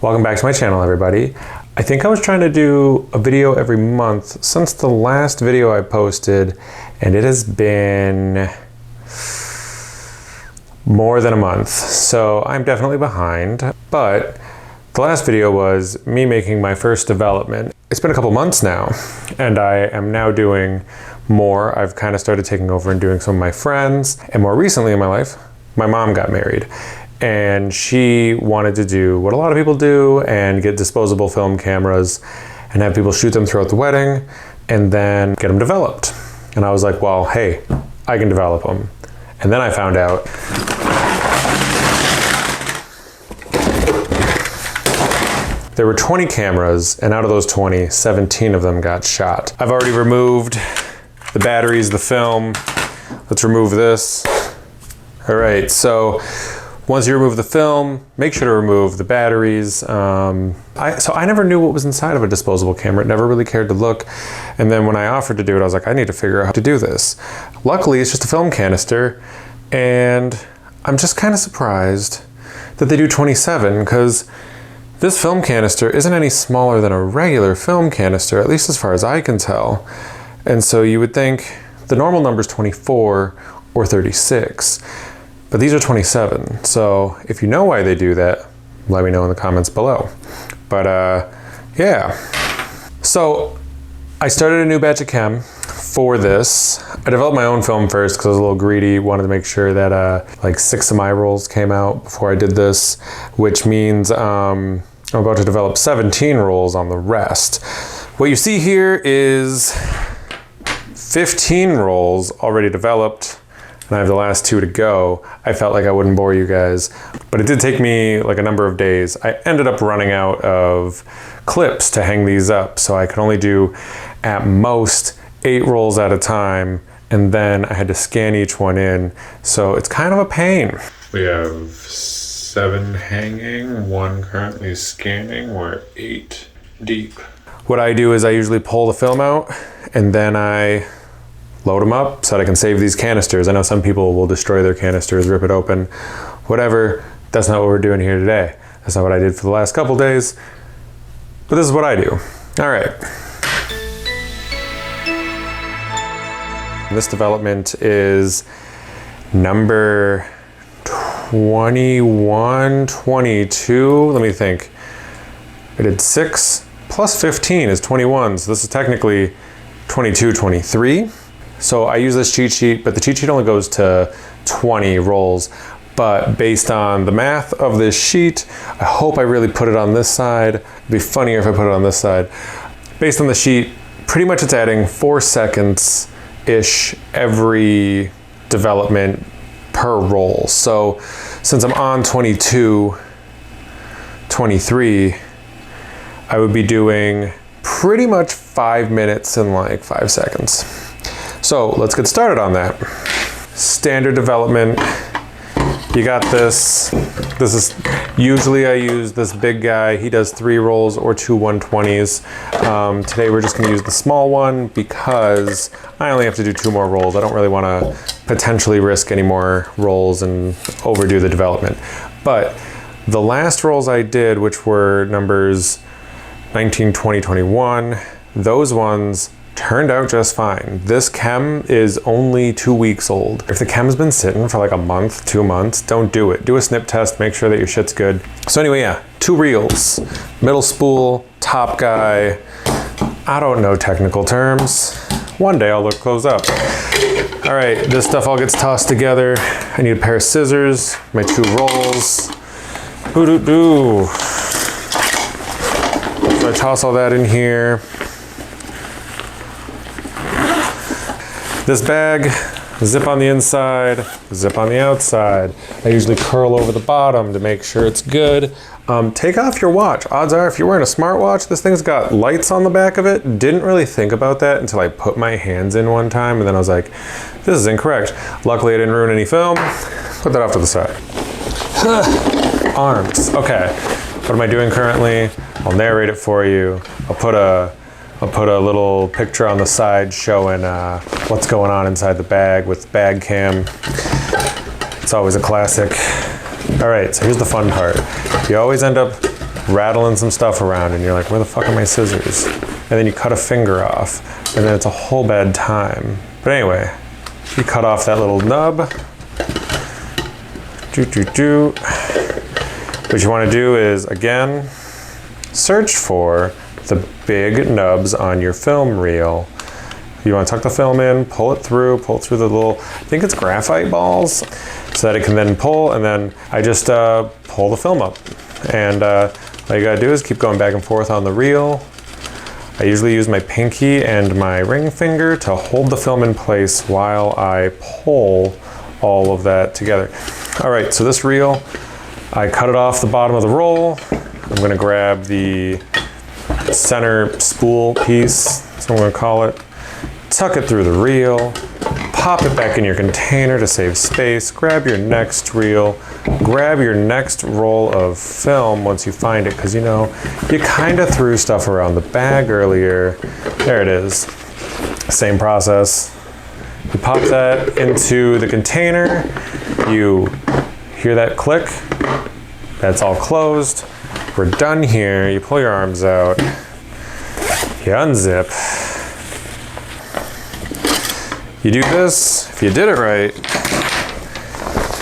Welcome back to my channel, everybody. I think I was trying to do a video every month since the last video I posted, and it has been more than a month, so I'm definitely behind. But the last video was me making my first development. It's been a couple months now, and I am now doing more. I've kind of started taking over and doing some of my friends, and more recently in my life, my mom got married. And she wanted to do what a lot of people do and get disposable film cameras and have people shoot them throughout the wedding and then get them developed. And I was like, well, hey, I can develop them. And then I found out there were 20 cameras, and out of those 20, 17 of them got shot. I've already removed the batteries, the film. Let's remove this. All right, so once you remove the film, make sure to remove the batteries. So I never knew what was inside of a disposable camera. It never really cared to look. And then when I offered to do it, I was like, I need to figure out how to do this. Luckily, it's just a film canister. And I'm just kind of surprised that they do 27, because this film canister isn't any smaller than a regular film canister, at least as far as I can tell. And so you would think the normal number is 24 or 36. But these are 27, so if you know why they do that, let me know in the comments below. But yeah. So I started a new batch of chem for this. I developed my own film first because I was a little greedy, wanted to make sure that like 6 of my rolls came out before I did this, which means I'm about to develop 17 rolls on the rest. What you see here is 15 rolls already developed, and I have the last 2 to go. I felt like I wouldn't bore you guys, but it did take me like a number of days. I ended up running out of clips to hang these up, so I could only do at most 8 rolls at a time, and then I had to scan each one in, so it's kind of a pain. We have 7 hanging, 1 currently scanning, we're 8 deep. What I do is I usually pull the film out, and then I load them up so that I can save these canisters. I know some people will destroy their canisters, rip it open, whatever. That's not what we're doing here today. That's not what I did for the last couple days, but this is what I do. All right. This development is number 21, 22. Let me think. I did 6 plus 15 is 21. So this is technically 22, 23. So I use this cheat sheet, but the cheat sheet only goes to 20 rolls. But based on the math of this sheet, I hope I really put it on this side. It'd be funnier if I put it on this side. Based on the sheet, pretty much it's adding 4 seconds-ish every development per roll. So since I'm on 22, 23, I would be doing pretty much 5 minutes and like 5 seconds. So let's get started on that. Standard development, you got this. This is, usually I use this big guy. He does 3 rolls or 2 120s. Today we're just gonna use the small one because I only have to do 2 more rolls. I don't really wanna potentially risk any more rolls and overdo the development. But the last rolls I did, which were numbers 19, 20, 21, those ones turned out just fine. This chem is only 2 weeks old. If the chem's been sitting for like a month, 2 months, don't do it. Do a snip test, make sure that your shit's good. So anyway, yeah, 2 reels, middle spool, top guy. I don't know technical terms. One day I'll look those up. All right, this stuff all gets tossed together. I need a pair of scissors, my 2 rolls. Boo-doo-doo. So I toss all that in here. This bag, zip on the inside, zip on the outside. I usually curl over the bottom to make sure it's good. Take off your watch. Odds are if you're wearing a smartwatch, this thing's got lights on the back of it. Didn't really think about that until I put my hands in one time, and then I was like, this is incorrect. Luckily I didn't ruin any film. Put that off to the side. Arms, okay. What am I doing currently? I'll narrate it for you. I'll put a little picture on the side showing what's going on inside the bag with bag cam. It's always a classic. All right, so here's the fun part. You always end up rattling some stuff around and you're like, where the fuck are my scissors? And then you cut a finger off and then it's a whole bad time. But anyway, you cut off that little nub. What you want to do is, again, search for the big nubs on your film reel. You want to tuck the film in, pull it through the little, I think it's graphite balls, so that it can then pull, and then I just pull the film up. And all you gotta do is keep going back and forth on the reel. I usually use my pinky and my ring finger to hold the film in place while I pull all of that together. All right, so this reel, I cut it off the bottom of the roll. I'm gonna grab the center spool piece, that's what I'm gonna call it. Tuck it through the reel, pop it back in your container to save space, grab your next reel, grab your next roll of film once you find it, because you know, you kind of threw stuff around the bag earlier. There it is. Same process. You pop that into the container, you hear that click, that's all closed. We're done here. You pull your arms out, you unzip. You do this, if you did it right,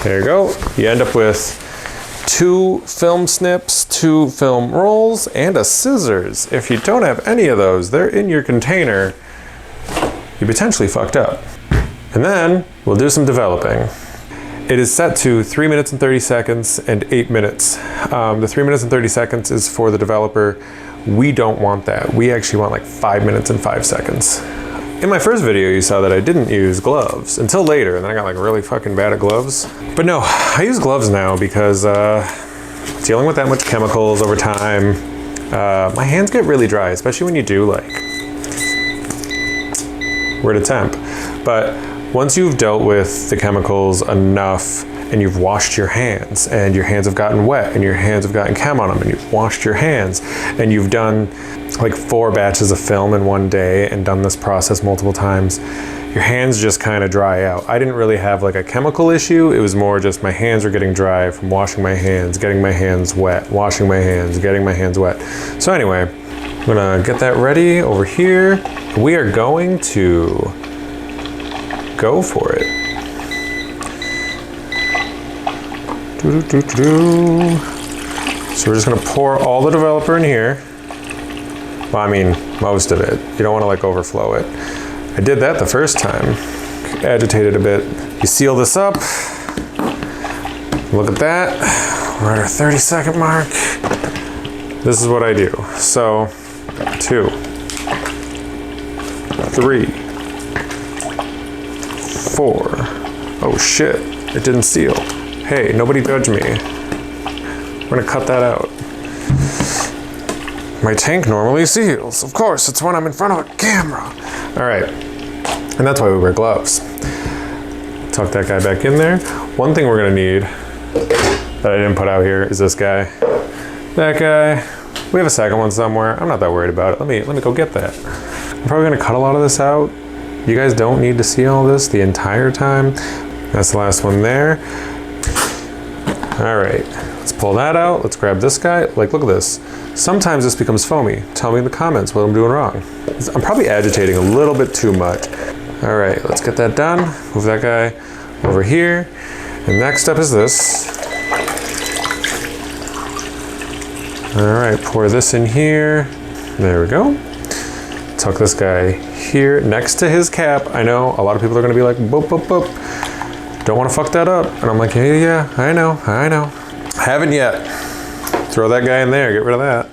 there you go. You end up with 2 film snips, 2 film rolls, and a scissors. If you don't have any of those, they're in your container, you potentially fucked up. And then we'll do some developing. It is set to 3 minutes and 30 seconds and 8 minutes. The 3 minutes and 30 seconds is for the developer. We don't want that. We actually want like 5 minutes and 5 seconds. In my first video, you saw that I didn't use gloves until later, and then I got like really fucking bad at gloves. But no, I use gloves now because dealing with that much chemicals over time, my hands get really dry, especially when you do like, we're at a temp. But once you've dealt with the chemicals enough and you've washed your hands and your hands have gotten wet and your hands have gotten chem on them and you've washed your hands and you've done like 4 batches of film in one day and done this process multiple times, your hands just kind of dry out. I didn't really have like a chemical issue. It was more just my hands were getting dry from washing my hands, getting my hands wet, washing my hands, getting my hands wet. So anyway, I'm gonna get that ready over here. We are going to go for it. So we're just gonna pour all the developer in here. Well, I mean, most of it. You don't wanna like overflow it. I did that the first time. Agitate it a bit. You seal this up. Look at that. We're at our 30-second mark. This is what I do. So, 2, 3, 4. Oh shit, it didn't seal. Hey, nobody judge me. We're gonna cut that out. My tank normally seals. Of course, it's when I'm in front of a camera. All right, and that's why we wear gloves. Tuck that guy back in there. One thing we're gonna need that I didn't put out here is this guy. That guy. We have a second one somewhere. I'm not that worried about it. Let me go get that. I'm probably gonna cut a lot of this out. You guys don't need to see all this the entire time. That's the last one there. All right, let's pull that out. Let's grab this guy. Like, look at this. Sometimes this becomes foamy. Tell me in the comments what I'm doing wrong. I'm probably agitating a little bit too much. All right, let's get that done. Move that guy over here. And next step is this. All right, pour this in here. There we go. Tuck this guy here next to his cap. I know a lot of people are gonna be like, boop, boop, boop. Don't wanna fuck that up. And I'm like, yeah, I know. Haven't yet. Throw that guy in there, get rid of that.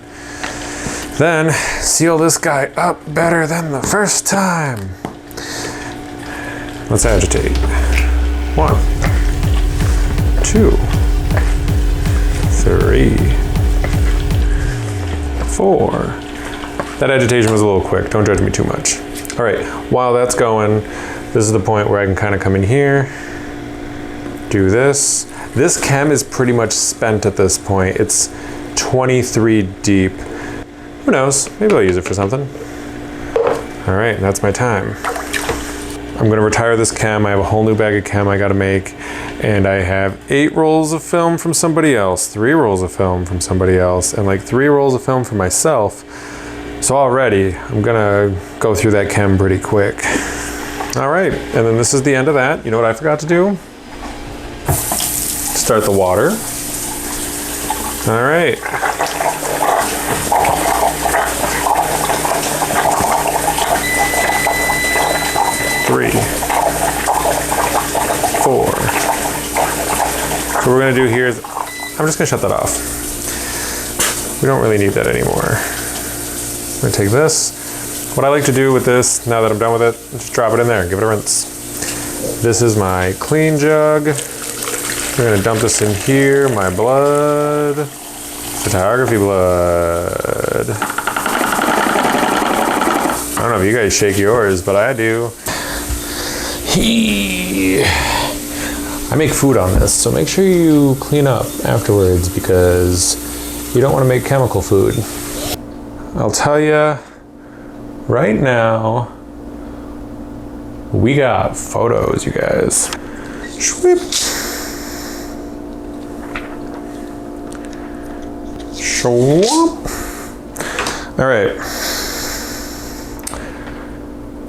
Then seal this guy up better than the first time. Let's agitate. 1, 2, 3, 4. That agitation was a little quick, don't judge me too much. All right, while that's going, this is the point where I can kind of come in here, do this. This chem is pretty much spent at this point. It's 23 deep. Who knows, maybe I'll use it for something. All right, that's my time. I'm gonna retire this chem. I have a whole new bag of chem I gotta make. And I have 8 rolls of film from somebody else, 3 rolls of film from somebody else, and like 3 rolls of film for myself. So already, I'm gonna go through that chem pretty quick. All right, and then this is the end of that. You know what I forgot to do? Start the water. All right. Three, 4. So what we're gonna do here is, I'm just gonna shut that off. We don't really need that anymore. I'm gonna take this. What I like to do with this, now that I'm done with it, just drop it in there and give it a rinse. This is my clean jug. We're gonna dump this in here, my blood, photography blood. I don't know if you guys shake yours, but I do. I make food on this, so make sure you clean up afterwards because you don't want to make chemical food. I'll tell you right now, we got photos, you guys. Shwip. Shwop. All right.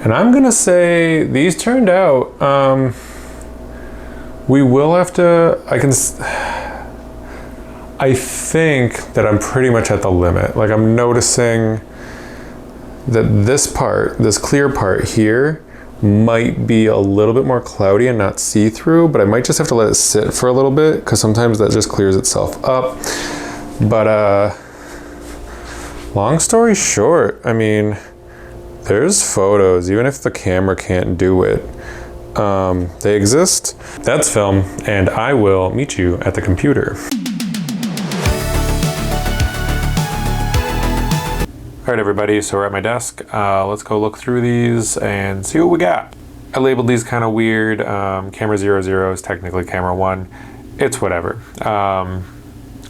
And I'm gonna say these turned out, we will have to, I think that I'm pretty much at the limit. Like I'm noticing that this part, this clear part here, might be a little bit more cloudy and not see-through, but I might just have to let it sit for a little bit because sometimes that just clears itself up. But long story short, I mean, there's photos, even if the camera can't do it. They exist. That's film, and I will meet you at the computer. All right, everybody, so we're at my desk. Let's go look through these and see what we got. I labeled these kind of weird. Camera 00 is technically camera 1. It's whatever.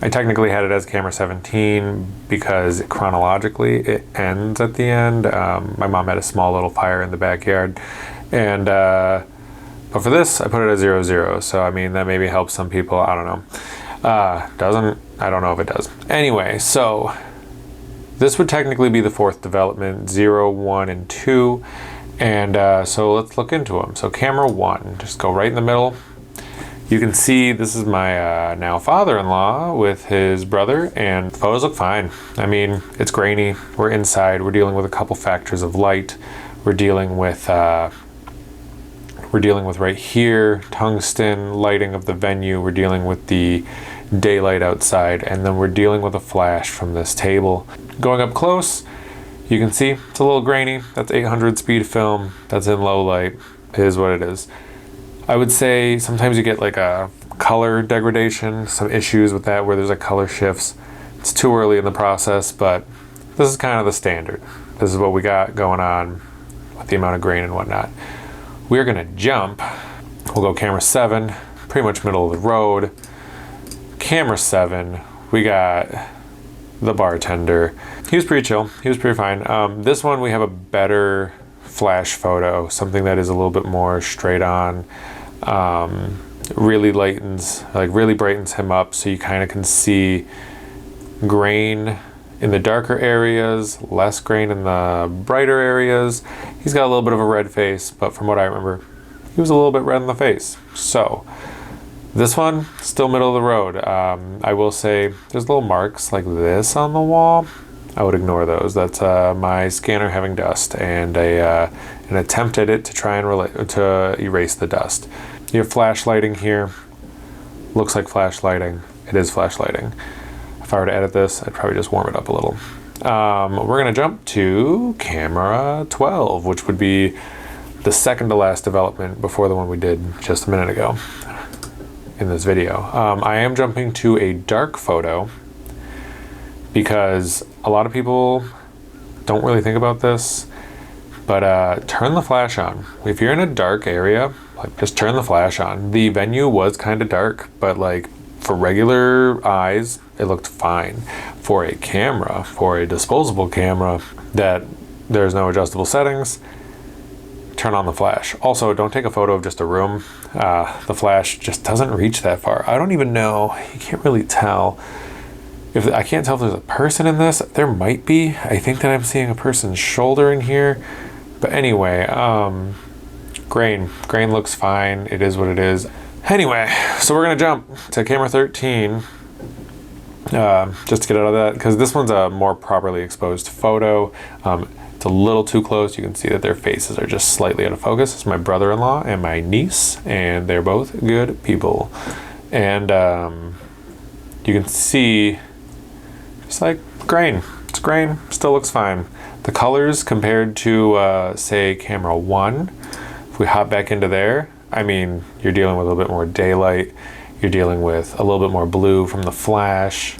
I technically had it as camera 17 because chronologically it ends at the end. My mom had a small little fire in the backyard, and but for this I put it as 00. So I mean that maybe helps some people. I don't know. Doesn't? I don't know if it does. Anyway, so this would technically be the 4th development, 0, 1, and 2, and so let's look into them. So camera 1, just go right in the middle. You can see this is my now father-in-law with his brother, and photos look fine. I mean, it's grainy. We're inside. We're dealing with a couple factors of light. We're dealing with right here, tungsten lighting of the venue. We're dealing with the daylight outside, and then we're dealing with a flash from this table. Going up close, you can see it's a little grainy. That's 800 speed film. That's in low light. It is what it is. I would say sometimes you get like a color degradation, some issues with that where there's like color shifts. It's too early in the process, but this is kind of the standard. This is what we got going on with the amount of grain and whatnot. We're gonna jump. We'll go camera 7, pretty much middle of the road. Camera 7, we got the bartender. He was pretty chill, he was pretty fine. This one we have a better flash photo, something that is a little bit more straight on, really brightens him up so you kind of can see grain in the darker areas, less grain in the brighter areas. He's got a little bit of a red face, but from what I remember, he was a little bit red in the face. So this one, still middle of the road. I will say there's little marks like this on the wall. I would ignore those. That's my scanner having dust and an attempt at it to try and erase the dust. You have flash lighting here. Looks like flash lighting. It is flash lighting. If I were to edit this, I'd probably just warm it up a little. We're gonna jump to camera 12, which would be the second to last development before the one we did just a minute ago in this video. I am jumping to a dark photo because a lot of people don't really think about this, but turn the flash on. If you're in a dark area, like just turn the flash on. The venue was kind of dark, but like for regular eyes, it looked fine. For a camera, for a disposable camera that there's no adjustable settings, turn on the flash. Also, don't take a photo of just a room. The flash just doesn't reach that far. I don't even know, you can't really tell. I can't tell if there's a person in this. There might be. I think that I'm seeing a person's shoulder in here. But anyway, grain looks fine. It is what it is. Anyway, so we're gonna jump to camera 13 just to get out of that, because this one's a more properly exposed photo. It's a little too close. You can see that their faces are just slightly out of focus. It's my brother-in-law and my niece, and they're both good people. And you can see it's like grain. It's grain, still looks fine. The colors compared to say camera 1, if we hop back into there, I mean, you're dealing with a little bit more daylight. You're dealing with a little bit more blue from the flash.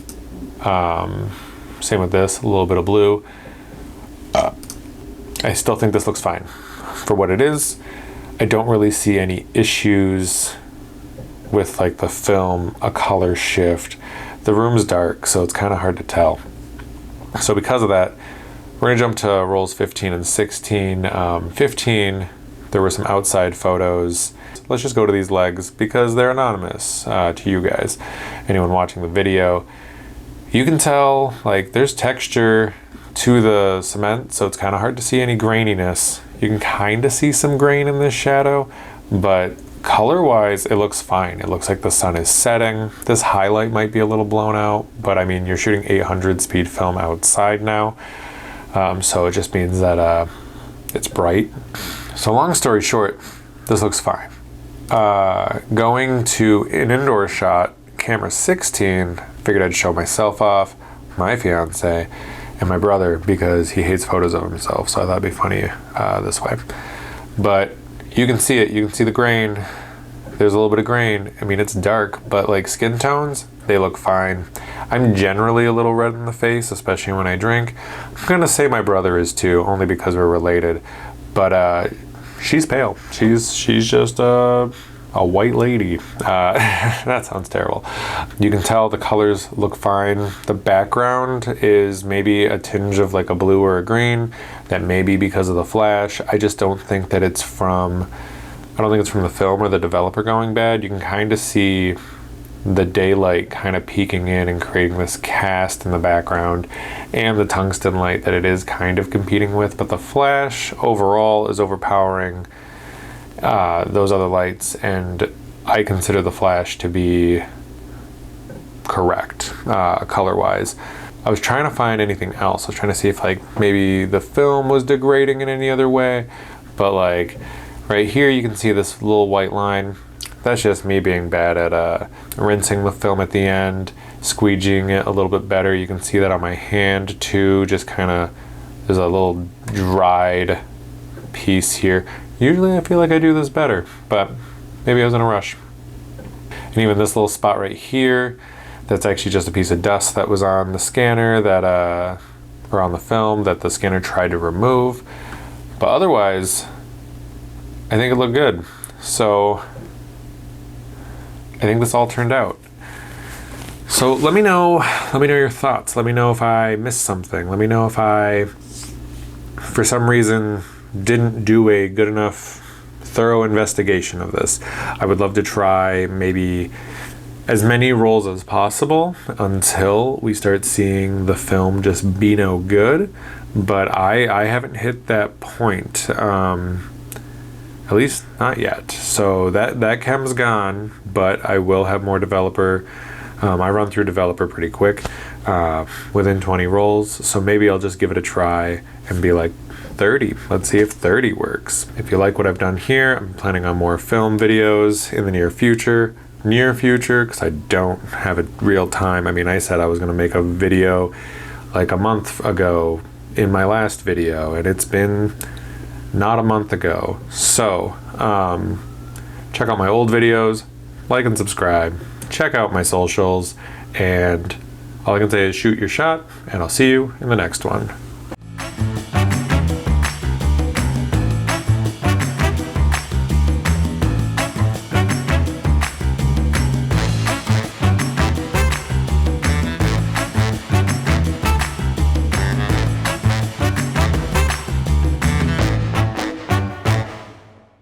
Same with this, a little bit of blue. I still think this looks fine for what it is. I don't really see any issues with like the film, a color shift. The room's dark, so it's kind of hard to tell. So because of that, we're gonna jump to rolls 15 and 16. 15, there were some outside photos. Let's just go to these legs because they're anonymous to you guys. Anyone watching the video, you can tell like there's texture to the cement, so it's kind of hard to see any graininess. You can kind of see some grain in this shadow, but color-wise, it looks fine. It looks like the sun is setting. This highlight might be a little blown out, but I mean, you're shooting 800 speed film outside now, so it just means that it's bright. So long story short, this looks fine. Going to an indoor shot, camera 16, figured I'd show myself off, my fiance, and my brother, because he hates photos of himself, so I thought it'd be funny this way. But you can see it, you can see the grain. There's a little bit of grain. I mean, it's dark, but like skin tones, they look fine. I'm generally a little red in the face, especially when I drink. I'm gonna say my brother is too, only because we're related. But she's pale. She's just a white lady. That sounds terrible. You can tell the colors look fine. The background is maybe a tinge of like a blue or a green. That may be because of the flash. I just don't think that it's from, I don't think it's from the film or the developer going bad. You can kind of see the daylight kind of peeking in and creating this cast in the background, and the tungsten light that it is kind of competing with, but the flash overall is overpowering those other lights, and I consider the flash to be correct color-wise. I was trying to find anything else. I was trying to see if like maybe the film was degrading in any other way, but like right here you can see this little white line. That's just me being bad at rinsing the film at the end, squeegeeing it a little bit better. You can see that on my hand too, just kind of, there's a little dried piece here. Usually I feel like I do this better, but maybe I was in a rush. And even this little spot right here, that's actually just a piece of dust that was on the scanner that, or on the film that the scanner tried to remove. But otherwise, I think it looked good. So I think this all turned out. So let me know your thoughts. Let me know if I missed something. Let me know if I, for some reason, didn't do a good enough thorough investigation of this. I would love to try maybe as many rolls as possible until we start seeing the film just be no good, but I haven't hit that point, at least not yet. So that chem's gone, but I will have more developer. I run through developer pretty quick, within 20 rolls, so maybe I'll just give it a try and be like 30. Let's see if 30 works. If you like what I've done here, I'm planning on more film videos in the near future, because I don't have a real time. I mean, I said I was gonna make a video like a month ago in my last video, and it's been not a month ago. So check out my old videos, like and subscribe, check out my socials, and all I can say is shoot your shot, and I'll see you in the next one.